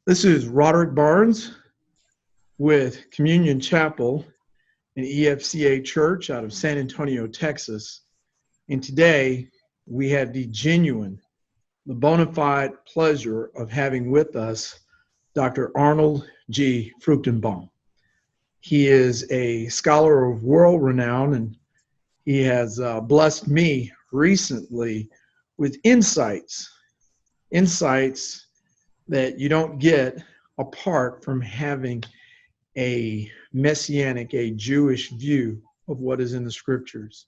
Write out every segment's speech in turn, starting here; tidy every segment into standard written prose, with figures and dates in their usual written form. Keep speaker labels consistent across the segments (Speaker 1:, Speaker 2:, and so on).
Speaker 1: This is Roderick Barnes with Communion Chapel and EFCA Church out of San Antonio, Texas. And today we have the bona fide pleasure of having with us Dr. Arnold G. Fruchtenbaum. He is a scholar of world renown, and he has blessed me recently with insights that you don't get apart from having a messianic, a Jewish view of what is in the scriptures.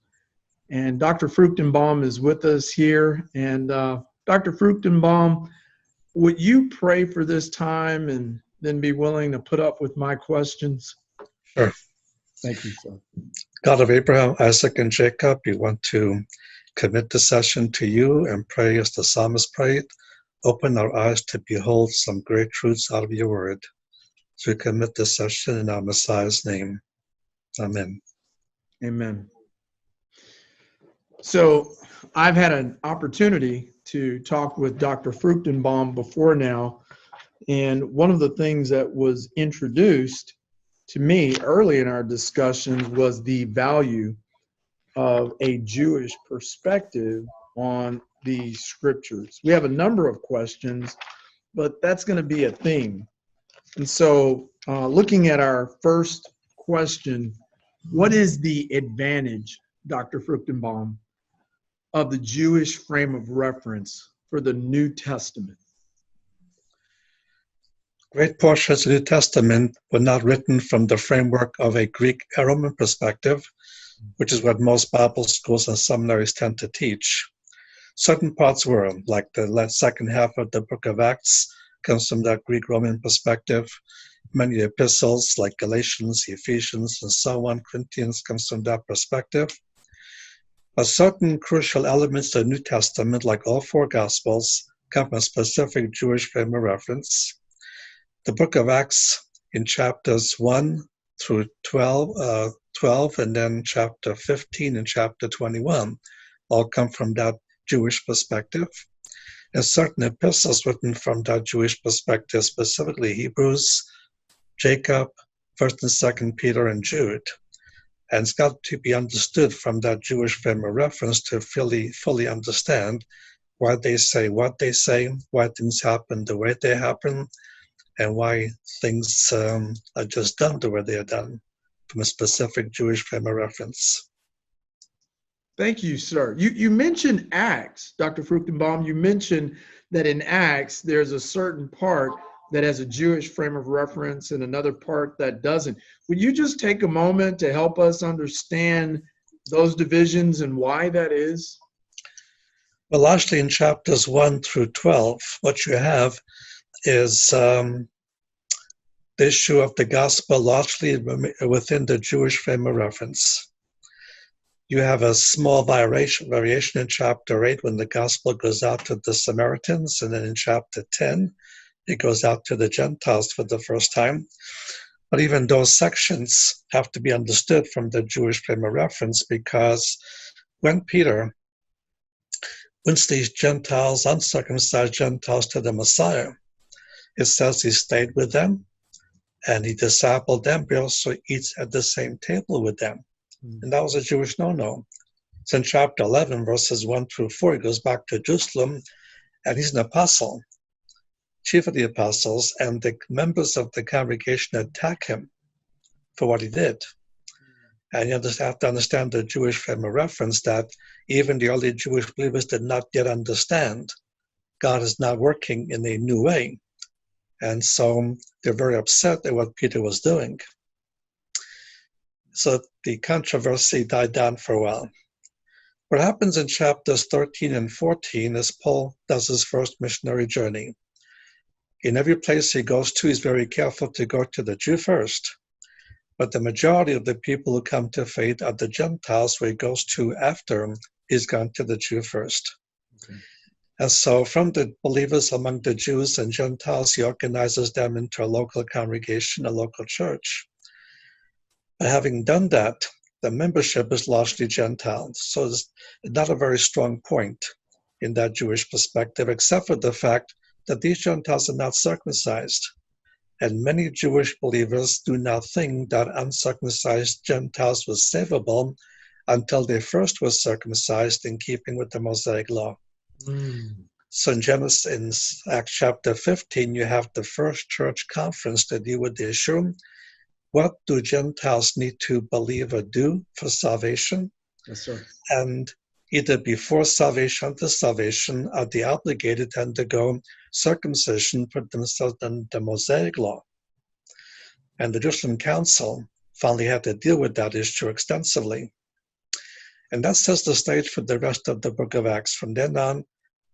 Speaker 1: And Dr. Fruchtenbaum is with us here. And Dr. Fruchtenbaum, would you pray for this time and then be willing to put up with my questions?
Speaker 2: Sure.
Speaker 1: Thank you, sir.
Speaker 2: God of Abraham, Isaac, and Jacob, we want to commit the session to you and pray as the psalmist prayed. Open our eyes to behold some great truths out of your word. So we commit this session in our Messiah's name. Amen.
Speaker 1: Amen. So I've had an opportunity to talk with Dr. Fruchtenbaum before now, and one of the things that was introduced to me early in our discussion was the value of a Jewish perspective on the scriptures. We have a number of questions, but that's going to be a theme. And so looking at our first question, what is the advantage, Dr. Fruchtenbaum, of the Jewish frame of reference for the New Testament?
Speaker 2: Great portions of the New Testament were not written from the framework of a Greek and Roman perspective, which is what most Bible schools and seminaries tend to teach. Certain parts were, like the second half of the book of Acts, comes from that Greek-Roman perspective. Many epistles, like Galatians, Ephesians, and so on, Corinthians, comes from that perspective. But certain crucial elements of the New Testament, like all four Gospels, come from a specific Jewish frame of reference. The book of Acts in chapters 1 through 12, and then chapter 15 and chapter 21 all come from that Jewish perspective. And certain epistles written from that Jewish perspective, specifically Hebrews, Jacob, 1st and 2nd Peter, and Jude. And it's got to be understood from that Jewish frame of reference to fully understand why they say what they say, why things happen the way they happen, and why things are just done the way they are done from a specific Jewish frame of reference.
Speaker 1: Thank you, sir. You mentioned Acts, Dr. Fruchtenbaum. You mentioned that in Acts, there's a certain part that has a Jewish frame of reference and another part that doesn't. Would you just take a moment to help us understand those divisions and why that is?
Speaker 2: Well, largely in chapters 1 through 12, what you have is the issue of the gospel largely within the Jewish frame of reference. You have a small variation in chapter 8 when the gospel goes out to the Samaritans, and then in chapter 10, it goes out to the Gentiles for the first time. But even those sections have to be understood from the Jewish frame of reference, because when Peter wins these Gentiles, uncircumcised Gentiles, to the Messiah, it says he stayed with them and he discipled them, but also eats at the same table with them. And that was a Jewish no-no. So in chapter 11, verses 1 through 4, he goes back to Jerusalem, and he's an apostle, chief of the apostles, and the members of the congregation attack him for what he did. And you just have to understand the Jewish frame of reference that even the early Jewish believers did not yet understand God is not working in a new way. And so they're very upset at what Peter was doing. So the controversy died down for a while. What happens in chapters 13 and 14 is Paul does his first missionary journey. In every place he goes to, he's very careful to go to the Jew first. But the majority of the people who come to faith are the Gentiles, where he goes to after he's gone to the Jew first. Okay. And so from the believers among the Jews and Gentiles, he organizes them into a local congregation, a local church. But having done that, the membership is largely Gentile. So it's not a very strong point in that Jewish perspective, except for the fact that these Gentiles are not circumcised. And many Jewish believers do not think that uncircumcised Gentiles were savable until they first were circumcised in keeping with the Mosaic law. So in Acts chapter 15, you have the first church conference that deal with the issue. What do Gentiles need to believe or do for salvation?
Speaker 1: Yes, sir.
Speaker 2: And either before salvation or after salvation, are they obligated to undergo circumcision for themselves than the Mosaic law? And the Jerusalem Council finally had to deal with that issue extensively. And that sets the stage for the rest of the book of Acts. From then on,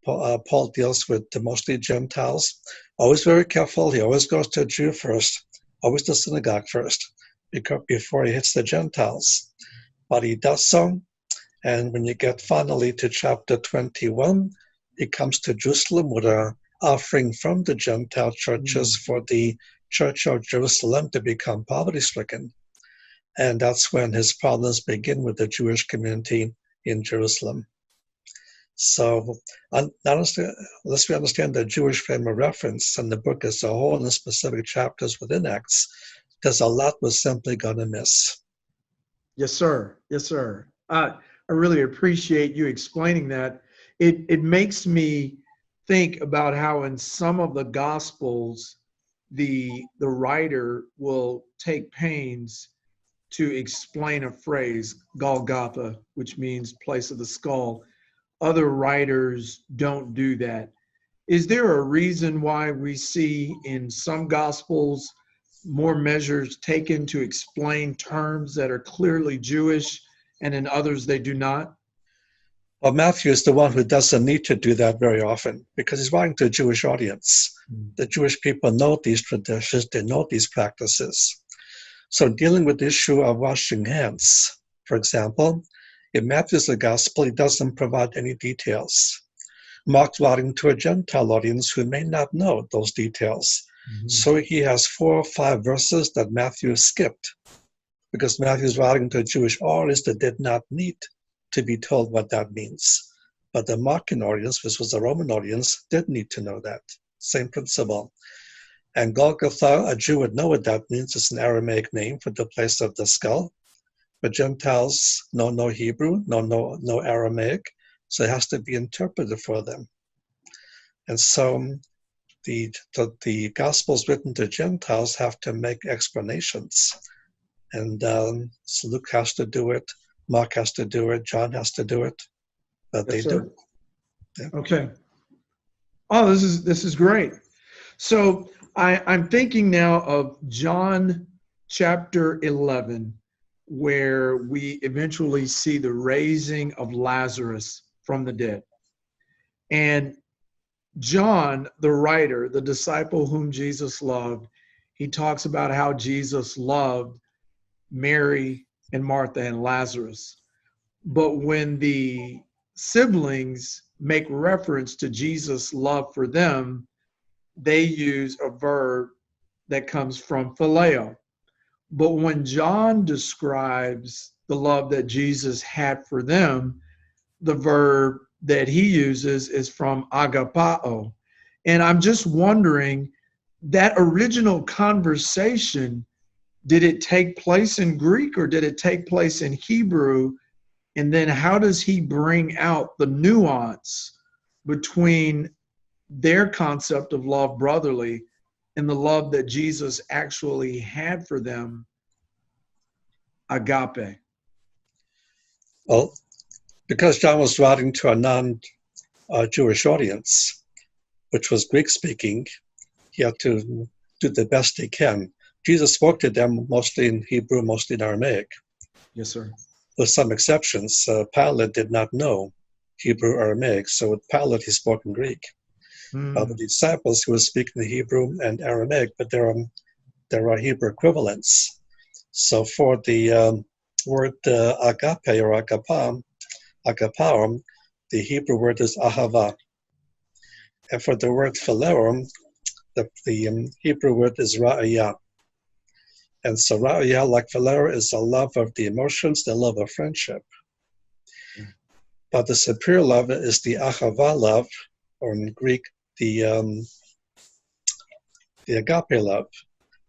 Speaker 2: Paul deals with mostly Gentiles, always very careful. He always goes to a Jew first, always the synagogue first, before he hits the Gentiles. But he does so, and when you get finally to chapter 21, he comes to Jerusalem with an offering from the Gentile churches for the Church of Jerusalem to become poverty-stricken. And that's when his problems begin with the Jewish community in Jerusalem. So unless we understand the Jewish frame of reference and the book as a whole and the specific chapters within Acts, there's a lot we're simply going to miss.
Speaker 1: Yes, sir. Yes, sir. I really appreciate you explaining that. It makes me think about how in some of the Gospels, the writer will take pains to explain a phrase, Golgotha, which means place of the skull. Other writers don't do that. Is there a reason why we see in some Gospels more measures taken to explain terms that are clearly Jewish, and in others they do not?
Speaker 2: Well, Matthew is the one who doesn't need to do that very often because he's writing to a Jewish audience. The Jewish people know these traditions, they know these practices. So dealing with the issue of washing hands, for example, in Matthew's gospel, he doesn't provide any details. Mark's writing to a Gentile audience who may not know those details. So he has 4 or 5 verses that Matthew skipped because Matthew's writing to a Jewish audience that did not need to be told what that means. But the Markan audience, which was a Roman audience, did need to know that. Same principle. And Golgotha, a Jew would know what that means. It's an Aramaic name for the place of the skull. But Gentiles know no Hebrew, no Aramaic, so it has to be interpreted for them. And so the Gospels written to Gentiles have to make explanations. And so Luke has to do it, Mark has to do it, John has to do it, but
Speaker 1: Yes,
Speaker 2: they
Speaker 1: sir.
Speaker 2: do. Yeah.
Speaker 1: Okay. Oh, this is great. So I'm thinking now of John chapter 11, where we eventually see the raising of Lazarus from the dead. And John, the writer, the disciple whom Jesus loved, he talks about how Jesus loved Mary and Martha and Lazarus. But when the siblings make reference to Jesus' love for them, they use a verb that comes from phileo. But when John describes the love that Jesus had for them, the verb that he uses is from agapao. And I'm just wondering, that original conversation, did it take place in Greek or did it take place in Hebrew? And then how does he bring out the nuance between their concept of love brotherly and the love that Jesus actually had for them, agape?
Speaker 2: Well, because John was writing to a non-Jewish audience, which was Greek-speaking, he had to do the best he can. Jesus spoke to them mostly in Hebrew, mostly in Aramaic.
Speaker 1: Yes, sir.
Speaker 2: With some exceptions. Pilate did not know Hebrew or Aramaic, so with Pilate he spoke in Greek. With the disciples, he was speaking the Hebrew and Aramaic, but there are Hebrew equivalents. So for the word agape or agapao, the Hebrew word is ahava. And for the word phileo, the Hebrew word is ra'aya. And so ra'aya, like phileo, is a love of the emotions, the love of friendship. But the superior love is the ahava love, or in Greek, the the agape love,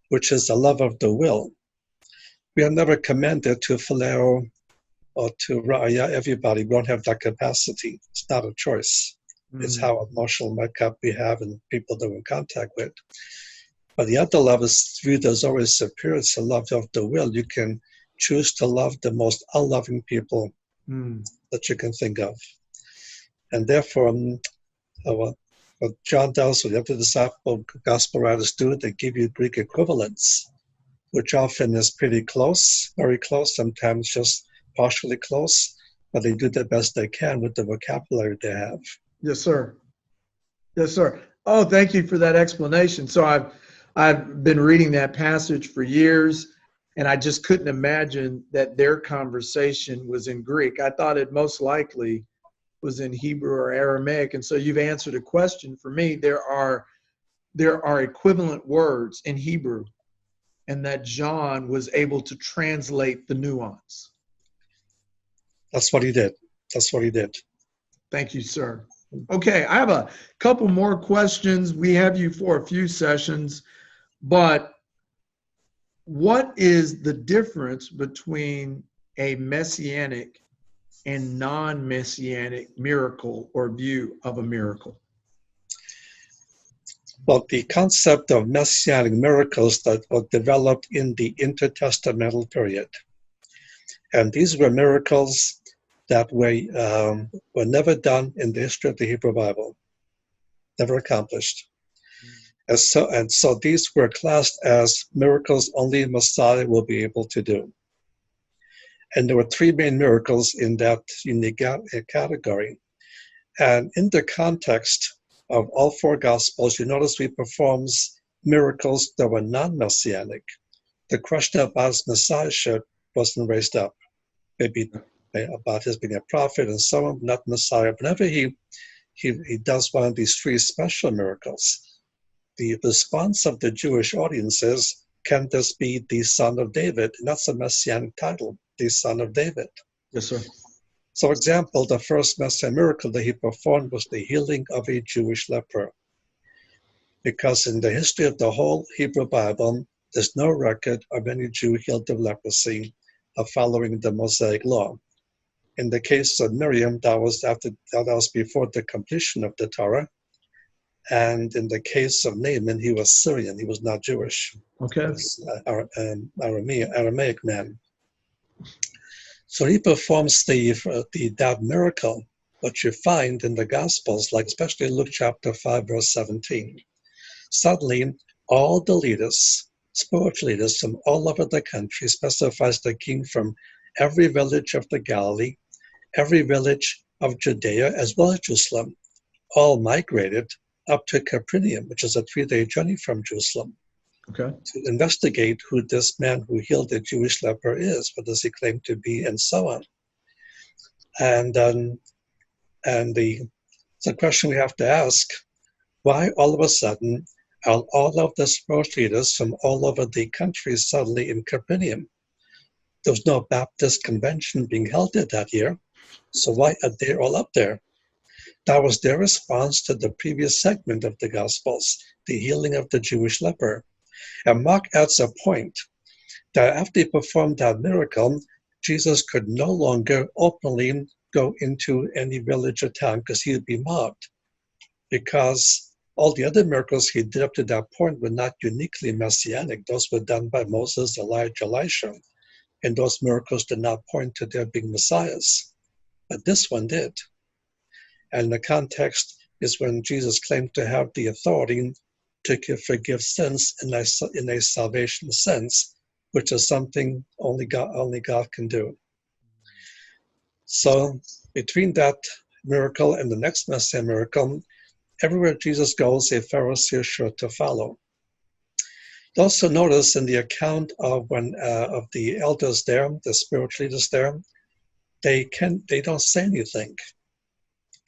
Speaker 2: which is the love of the will. We are never commanded to phileo or to ra'aya everybody. We don't have that capacity. It's not a choice. It's how emotional makeup we have and people that we're in contact with. But the other love is viewed as always superior. It's the love of the will. You can choose to love the most unloving people that you can think of. And therefore, what John does, what the other disciple gospel writers do, they give you Greek equivalents, which often is pretty close, very close, sometimes just partially close, but they do the best they can with the vocabulary they have.
Speaker 1: Yes, sir. Yes, sir. Oh, thank you for that explanation. So I've been reading that passage for years, and I just couldn't imagine that their conversation was in Greek. I thought it most likely was in Hebrew or Aramaic. And so you've answered a question for me. There are equivalent words in Hebrew, and that John was able to translate the nuance.
Speaker 2: That's what he did. That's what he did.
Speaker 1: Thank you, sir. Okay, I have a couple more questions. We have you for a few sessions, but what is the difference between a messianic and non-messianic miracle or view of a miracle?
Speaker 2: Well, the concept of messianic miracles that were developed in the intertestamental period. And these were miracles that were never done in the history of the Hebrew Bible, never accomplished. And so these were classed as miracles only Messiah will be able to do. And there were three main miracles in that unique category. And in the context of all four Gospels, you notice he performs miracles that were non-messianic. The question about his messiahship wasn't raised up. Maybe about his being a prophet and so on, not Messiah. Whenever he does one of these three special miracles, the response of the Jewish audience is, can this be the Son of David? And that's a messianic title, the Son of David.
Speaker 1: Yes, sir.
Speaker 2: So, for example, the first messianic miracle that he performed was the healing of a Jewish leper. Because in the history of the whole Hebrew Bible, there's no record of any Jew healed of leprosy following the Mosaic law. In the case of Miriam, that was before the completion of the Torah. And in the case of Naaman, he was Syrian. He was not Jewish.
Speaker 1: Okay.
Speaker 2: He was Aramaic man. So he performs that miracle, what you find in the Gospels, like especially Luke chapter 5, verse 17. Suddenly, all the leaders, spiritual leaders from all over the country, specifies the king from every village of the Galilee, every village of Judea, as well as Jerusalem, all migrated up to Capernaum, which is a 3-day journey from Jerusalem,
Speaker 1: okay,
Speaker 2: to investigate who this man who healed the Jewish leper is, what does he claim to be, and so on. And the question we have to ask, why all of a sudden are all of the spiritual leaders from all over the country suddenly in Capernaum? There was no Baptist convention being held there that year, so why are they all up there? That was their response to the previous segment of the Gospels, the healing of the Jewish leper. And Mark adds a point that after he performed that miracle, Jesus could no longer openly go into any village or town because he would be mobbed, because all the other miracles he did up to that point were not uniquely messianic. Those were done by Moses, Elijah, Elisha, and those miracles did not point to their being messiahs. But this one did. And the context is when Jesus claimed to have the authority to forgive sins in a salvation sense, which is something only God can do. So between that miracle and the next Messiah miracle, everywhere Jesus goes, a Pharisee is sure to follow. Also notice in the account of of the elders there, the spiritual leaders there, they don't say anything.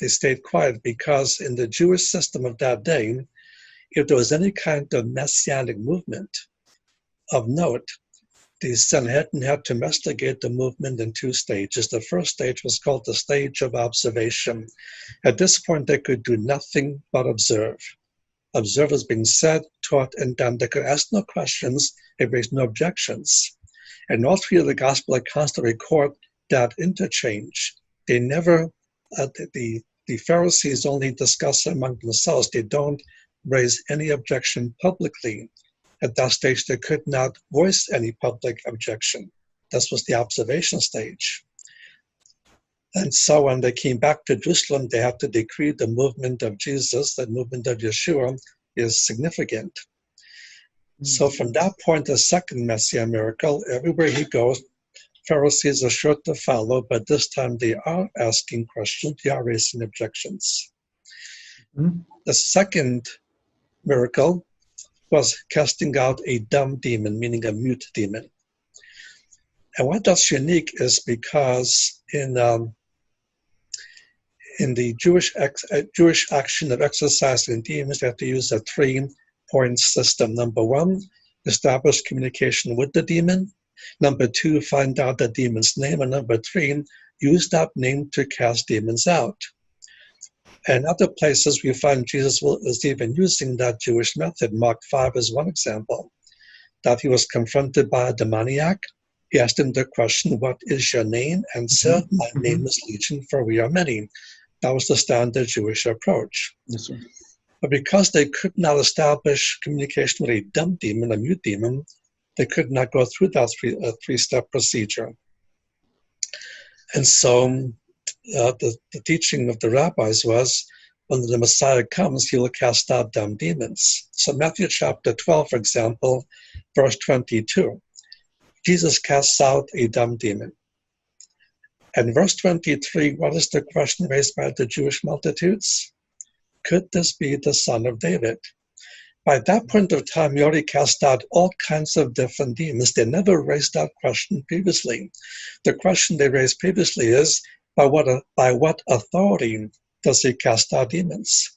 Speaker 2: They stayed quiet because in the Jewish system of that day, if there was any kind of messianic movement of note, the Sanhedrin had to investigate the movement in 2 stages. The first stage was called the stage of observation. At this point, they could do nothing but observe. observers being said, taught, and done. They could ask no questions, they raised no objections. And all three of the gospel accounts that record that interchange. They never, the Pharisees only discuss among themselves. They don't raise any objection publicly. At that stage, they could not voice any public objection. This was the observation stage. And so when they came back to Jerusalem, they had to decree the movement of Jesus, the movement of Yeshua, is significant. So from that point, the second Messiah miracle, everywhere he goes, Pharisees are sure to follow, but this time they are asking questions, they are raising objections.
Speaker 1: Mm-hmm.
Speaker 2: The second miracle was casting out a dumb demon, meaning a mute demon. And why that's unique is because in the Jewish action of exorcising demons, they have to use a 3-point system. Number 1, establish communication with the demon. Number 2, find out the demon's name. And number 3, use that name to cast demons out. And other places we find Jesus is even using that Jewish method. Mark 5 is one example, that he was confronted by a demoniac. He asked him the question, "What is your name?" and said, "My name is Legion, for we are many." That was the standard Jewish approach.
Speaker 1: Yes, sir.
Speaker 2: But because they could not establish communication with a dumb demon, a mute demon, they could not go through that three-step procedure. And so the teaching of the rabbis was, when the Messiah comes, he will cast out dumb demons. So Matthew chapter 12, for example, verse 22, Jesus casts out a dumb demon. And verse 23, what is the question raised by the Jewish multitudes? Could this be the son of David? By that point of time, he already cast out all kinds of different demons. They never raised that question previously. The question they raised previously is, by what authority does he cast out demons?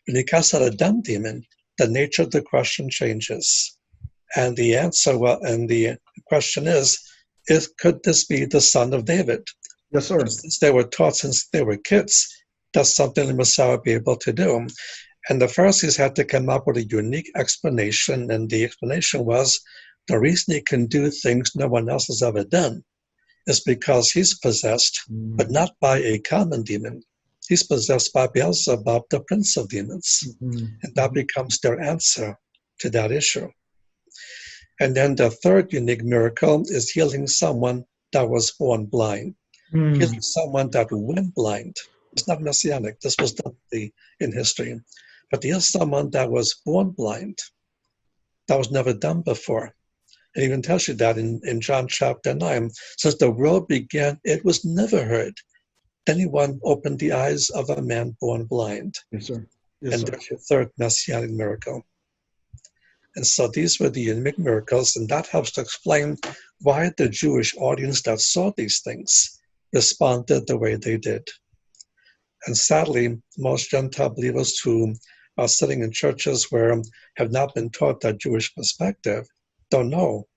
Speaker 2: When he casts out a dumb demon, the nature of the question changes. And the answer, and the question is, could this be the son of David?
Speaker 1: Yes, sir.
Speaker 2: Since they were taught since they were kids, that's something the Messiah would be able to do. And the Pharisees had to come up with a unique explanation, and the explanation was, the reason he can do things no one else has ever done is because he's possessed, but not by a common demon. He's possessed by Beelzebub, the prince of demons. And that becomes their answer to that issue. And then the third unique miracle is healing someone that was born blind. Healing someone that went blind. It's not messianic. This was done in history. But here's someone that was born blind. That was never done before. It even tells you that in John chapter 9. Since the world began, it was never heard anyone opened the eyes of a man born blind.
Speaker 1: Yes, sir. Yes,
Speaker 2: And
Speaker 1: sir.
Speaker 2: there's your third messianic miracle. And so these were the unique miracles, and that helps to explain why the Jewish audience that saw these things responded the way they did. And sadly, most Gentile believers who are sitting in churches where have not been taught that Jewish perspective don't know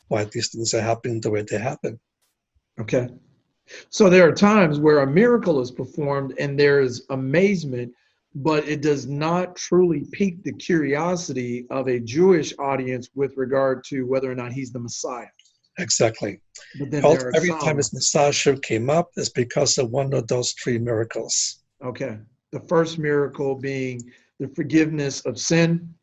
Speaker 2: why these things are happening the way they happen.
Speaker 1: Okay. So there are times where a miracle is performed and there is amazement, but it does not truly pique the curiosity of a Jewish audience with regard to whether or not he's the Messiah.
Speaker 2: Exactly.
Speaker 1: But then
Speaker 2: Every time his Messiahship came up is because of one of those three miracles.
Speaker 1: Okay. The first miracle being the forgiveness of sin.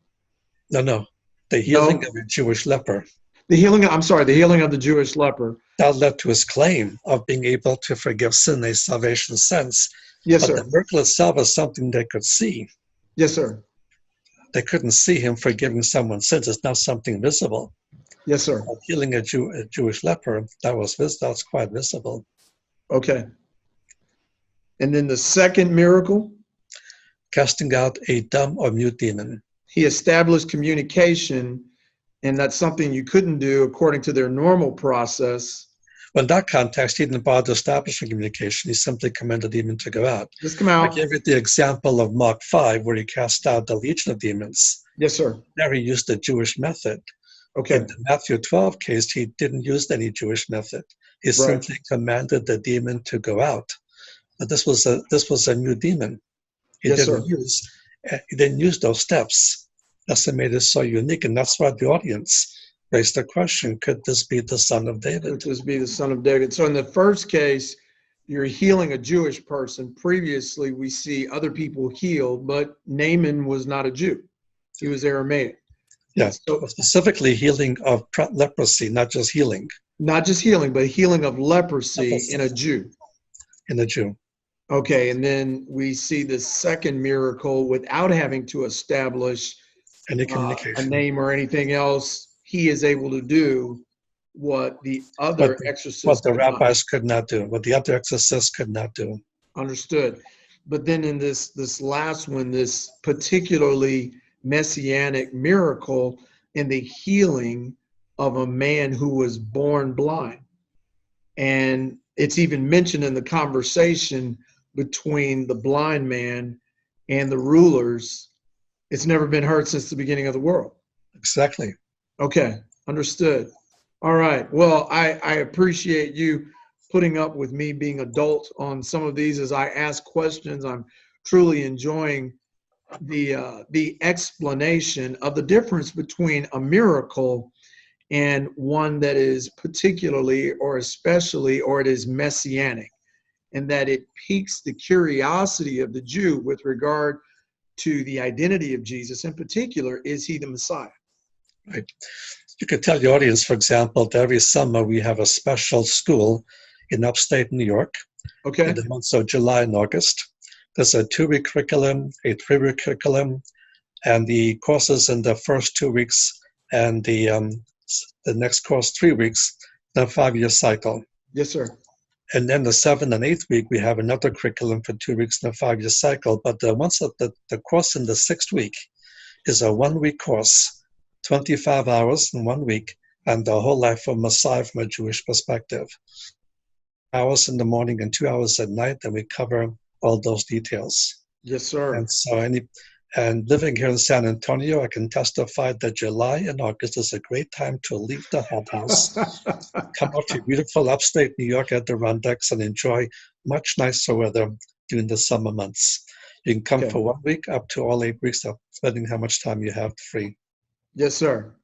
Speaker 2: No. The healing of a Jewish leper.
Speaker 1: The healing of the Jewish leper.
Speaker 2: That led to his claim of being able to forgive sin in a salvation sense.
Speaker 1: Yes,
Speaker 2: but
Speaker 1: sir.
Speaker 2: the miracle itself is something they could see.
Speaker 1: Yes, sir.
Speaker 2: They couldn't see him forgiving someone's sins. It's not something visible.
Speaker 1: Yes, sir.
Speaker 2: But healing a Jewish leper, that was quite visible.
Speaker 1: Okay. And then the second miracle?
Speaker 2: Casting out a dumb or mute demon.
Speaker 1: He established communication, and that's something you couldn't do according to their normal process.
Speaker 2: Well, in that context, he didn't bother establishing communication. He simply commanded the demon to go out.
Speaker 1: Just come out.
Speaker 2: I gave you the example of Mark 5, where he cast out the legion of demons.
Speaker 1: Yes, sir.
Speaker 2: There he used the Jewish method.
Speaker 1: Okay.
Speaker 2: In the Matthew 12 case, he didn't use any Jewish method. He simply commanded the demon to go out. But this was a new demon. He didn't use those steps. That's what made it so unique, and that's why the audience raised the question, could this be the son of David?
Speaker 1: Could this be the son of David? So in the first case, you're healing a Jewish person. Previously, we see other people healed, but Naaman was not a Jew. He was Aramaic.
Speaker 2: Yeah,
Speaker 1: So
Speaker 2: specifically healing of leprosy, not just healing.
Speaker 1: not just healing, but healing of leprosy in a Jew.
Speaker 2: In a Jew.
Speaker 1: Okay, and then we see the second miracle without having to establish
Speaker 2: Any
Speaker 1: a
Speaker 2: communication.
Speaker 1: name or anything else. He is able to do what the other exorcists
Speaker 2: what the
Speaker 1: could not.
Speaker 2: rabbis could not do, what the other exorcists could not do.
Speaker 1: Understood. But then in this last one, this particularly messianic miracle in the healing of a man who was born blind. And it's even mentioned in the conversation between the blind man and the rulers. It's never been heard since the beginning of the world.
Speaker 2: Exactly.
Speaker 1: Okay, understood. All right. Well, I appreciate you putting up with me being adult on some of these as I ask questions. I'm truly enjoying the explanation of the difference between a miracle and one that is particularly or especially or it is messianic, and that it piques the curiosity of the Jew with regard to the identity of Jesus. In particular, is he the Messiah?
Speaker 2: Right. You could tell the audience, for example, that every summer we have a special school in upstate New York.
Speaker 1: Okay.
Speaker 2: In the months of July and August. There's a 2-week curriculum, a 3-week curriculum, and the courses in the first 2 weeks and the next course 3 weeks, the 5-year cycle.
Speaker 1: Yes, sir.
Speaker 2: And then the 7th and 8th week, we have another curriculum for 2 weeks in a 5-year cycle. But the course in the 6th week is a 1-week course, 25 hours in 1 week, and the whole life of Messiah from a Jewish perspective. Hours in the morning and 2 hours at night, and we cover all those details.
Speaker 1: Yes, sir.
Speaker 2: And so, and living here in San Antonio, I can testify that July and August is a great time to leave the hot house, come up to beautiful upstate New York at the Rondecks, and enjoy much nicer weather during the summer months. You can come for 1 week up to all 8 weeks, depending how much time you have free.
Speaker 1: Yes, sir.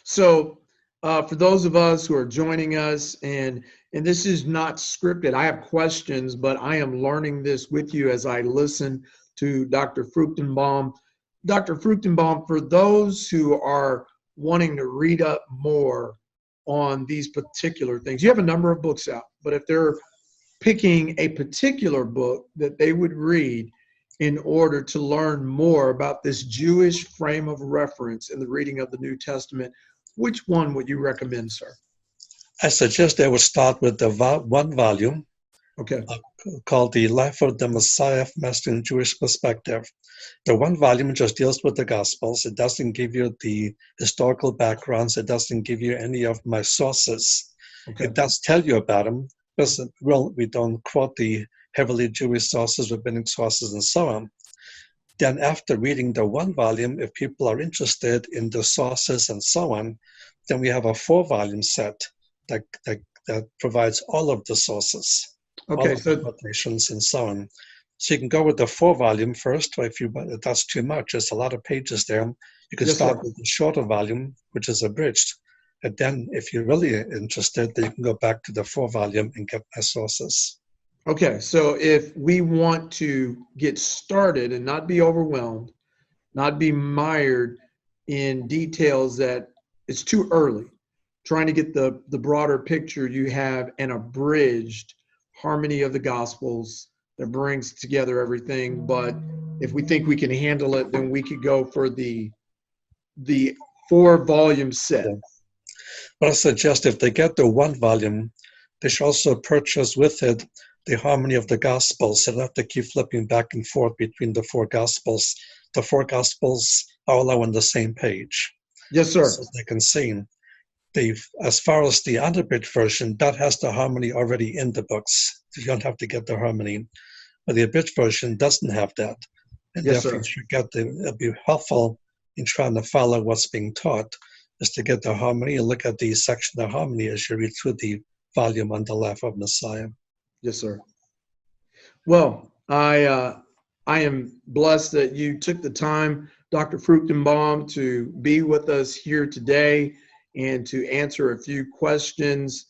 Speaker 1: So for those of us who are joining us, and this is not scripted, I have questions, but I am learning this with you as I listen to Dr. Fruchtenbaum. Dr. Fruchtenbaum, for those who are wanting to read up more on these particular things, you have a number of books out, but if they're picking a particular book that they would read in order to learn more about this Jewish frame of reference in the reading of the New Testament, which one would you recommend, sir?
Speaker 2: I suggest they would start with the one volume called The Life of the Messiah from Western Jewish Perspective. The one volume just deals with the Gospels. It doesn't give you the historical backgrounds. It doesn't give you any of my sources. It does tell you about them, because we don't quote the heavily Jewish sources, rabbinic sources, and so on. Then after reading the one volume, if people are interested in the sources and so on, then we have a 4-volume set that provides all of the sources, all of the quotations and so on. So you can go with the 4-volume first, or if that's too much, there's a lot of pages there. You can start with the shorter volume, which is abridged. And then if you're really interested, then you can go back to the 4-volume and get my sources.
Speaker 1: Okay, so if we want to get started and not be overwhelmed, not be mired in details that it's too early, trying to get the broader picture, you have an abridged harmony of the Gospels that brings together everything. But if we think we can handle it, then we could go for the 4-volume set.
Speaker 2: But I suggest if they get the 1 volume, they should also purchase with it the harmony of the Gospels. So they don't have to keep flipping back and forth between the 4 Gospels. The 4 Gospels are all on the same page.
Speaker 1: Yes, sir.
Speaker 2: So they can see. As far as the unabridged version, that has the harmony already in the books. You don't have to get the harmony. But the abridged version doesn't have that. And
Speaker 1: yes,
Speaker 2: therefore, it'll be helpful in trying to follow what's being taught, is to get the harmony and look at the section of harmony as you read through the volume on the Life of Messiah.
Speaker 1: Yes, sir. Well, I am blessed that you took the time Dr. Fruchtenbaum to be with us here today and to answer a few questions.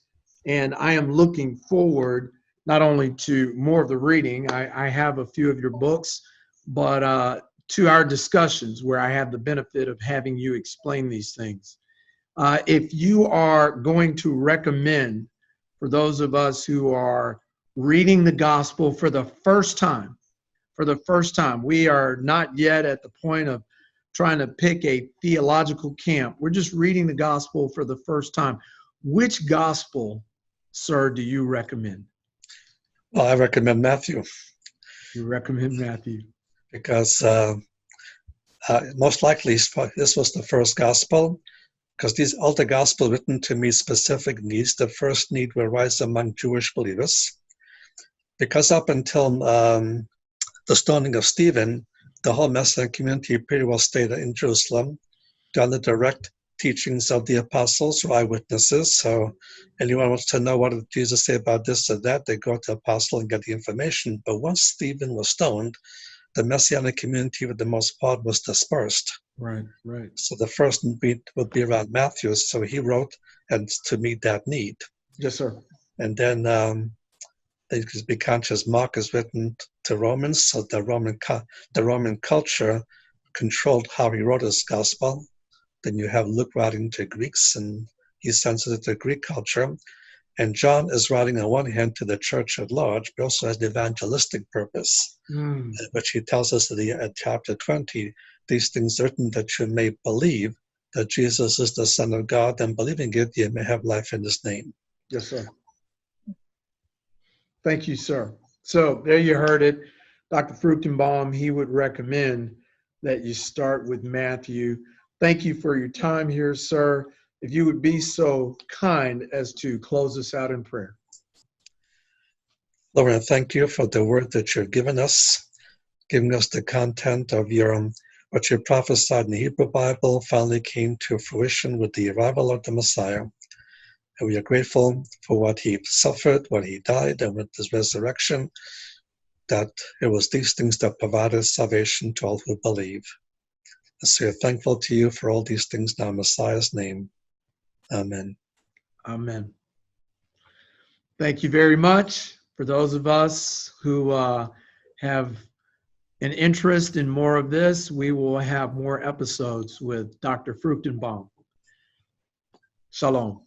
Speaker 1: And I am looking forward not only to more of the reading, I have a few of your books, but to our discussions where I have the benefit of having you explain these things. If you are going to recommend for those of us who are reading the gospel for the first time, we are not yet at the point of trying to pick a theological camp. We're just reading the gospel for the first time. Which gospel, sir, do you recommend?
Speaker 2: Well, I recommend Matthew.
Speaker 1: You recommend Matthew.
Speaker 2: Because most likely this was the first gospel, because all the gospel written to meet specific needs. The first need will rise among Jewish believers. Because up until the stoning of Stephen, the whole Messianic community pretty well stayed in Jerusalem, done the direct teachings of the apostles or eyewitnesses. So anyone wants to know what did Jesus say about this or that, they go to the apostle and get the information. But once Stephen was stoned, the Messianic community, for the most part, was dispersed.
Speaker 1: Right.
Speaker 2: So the first beat would be around Matthew. So he wrote and to meet that need.
Speaker 1: Yes, sir.
Speaker 2: And then be conscious, Mark is written to Romans, so the Roman culture controlled how he wrote his gospel. Then you have Luke writing to Greeks, and he's sensitive to Greek culture. And John is writing on one hand to the church at large, but also has the evangelistic purpose, which he tells us at chapter 20, these things written that you may believe that Jesus is the Son of God, and believing it, you may have life in his name.
Speaker 1: Yes, sir. Thank you, sir. So there you heard it. Dr. Fruchtenbaum, he would recommend that you start with Matthew. Thank you for your time here, sir. If you would be so kind as to close us out in prayer.
Speaker 2: Lord, I thank you for the word that you've given us, giving us the content of what you prophesied in the Hebrew Bible finally came to fruition with the arrival of the Messiah. And we are grateful for what he suffered, what he died, and with his resurrection, that it was these things that provided salvation to all who believe. And so we are thankful to you for all these things now in Messiah's name. Amen.
Speaker 1: Amen. Thank you very much. For those of us who have an interest in more of this, we will have more episodes with Dr. Fruchtenbaum. Shalom.